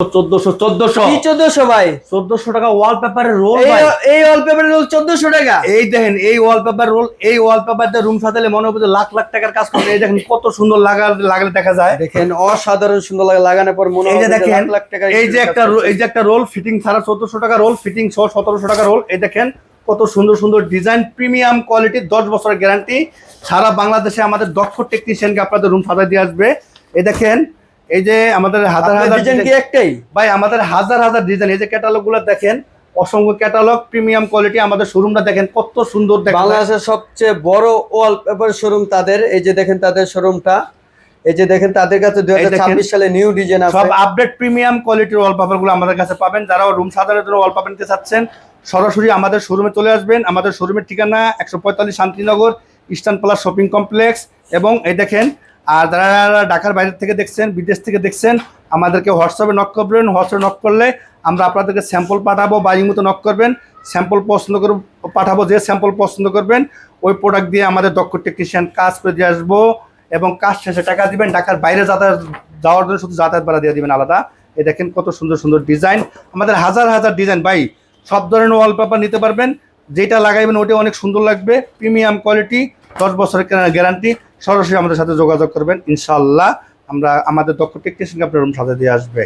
1400 ভাই, 1400 টাকা ওয়ালপেপারের রোল। এই ওয়ালপেপারের রোল 1400 টাকা। এই দেখেন এই ওয়ালপেপার রোল, এই ওয়ালপেপার দিয়ে রুম সাজালে মনে হবে যে লাখ লাখ টাকার কাজ করবে। এই দেখেন কত সুন্দর লাগালে দেখা যায়। দেখেন অসাধারণ সুন্দর লাগে, লাগানোর পর মনে এই যে হবে দেখেন লাখ লাখ টাকা। এই যে একটা রোল ফিটিং ছাড়া 1400 টাকা রোল, ফিটিং সহ 1700 টাকা রোল। এই দেখেন কত সুন্দর সুন্দর ডিজাইন, প্রিমিয়াম কোয়ালিটি, 10 বছরের গ্যারান্টি। সারা বাংলাদেশে আমাদের দক্ষ টেকনিশিয়ানকে আপনাদের রুম সাজায় দিয়ে আসবে। এই দেখেন এই যে আমাদের হাজার হাজার ডিজাইন কি একটাই ভাই, আমাদের হাজার হাজার ডিজাইন। এই যে ক্যাটালগ গুলো দেখেন, অসংখ্য ক্যাটালগ, প্রিমিয়াম কোয়ালিটি। আমাদের শোরুমটা দেখেন কত সুন্দর, দেখেন বাংলাদেশের সবচেয়ে বড় ওয়ালপেপার শোরুম তাদের। এই যে দেখেন তাদের শোরুমটা, এই যে দেখেন তাদের কাছে 2026 সালে নিউ ডিজাইন আছে। সব আপডেট প্রিমিয়াম কোয়ালিটির ওয়ালপেপার গুলো আমাদের কাছে পাবেন। যারা রুম সাজানোর জন্য ওয়ালপেপার নিতে চাচ্ছেন সরাসরি আমাদের শোরুমে চলে আসবেন। আমাদের শোরুমের ঠিকানা 145 Shantinagar eastern plus shopping complex. এবং এই দেখেন, আর যারা ঢাকার বাইরে থেকে দেখছেন, বিদেশ থেকে দেখছেন, আমাদেরকে হোয়াটসঅ্যাপে নক করবেন। হোয়াটসঅ্যাপে নক করলে আমরা আপনাদেরকে স্যাম্পল পাঠাবো, বাড়ির মতো নক করবেন, স্যাম্পল পছন্দ করে পাঠাবো। যে স্যাম্পল পছন্দ করবেন ওই প্রোডাক্ট দিয়ে আমাদের দক্ষ টেকনিশিয়ান কাজ করে দিয়ে আসবো, এবং কাজ শেষে টাকা দিবেন। ঢাকার বাইরে যাওয়ার জন্য শুধু যাতায়াত ভাড়া দিয়ে দিবেন আলাদা। এই দেখেন কত সুন্দর সুন্দর ডিজাইন, আমাদের হাজার হাজার ডিজাইন। ভাই সব ধরনের ওয়ালপেপার নিতে পারবেন, যেটা লাগাইবেন ওটা অনেক সুন্দর লাগবে, প্রিমিয়াম কোয়ালিটি, 10 বছরের গ্যারান্টি। সরাসরি আমাদের সাথে যোগাযোগ করবেন, ইনশাআল্লাহ আমরা আমাদের দক্ষ টেকনিশিয়ানকে আপনার রুম সাজিয়ে দিয়ে আসবে।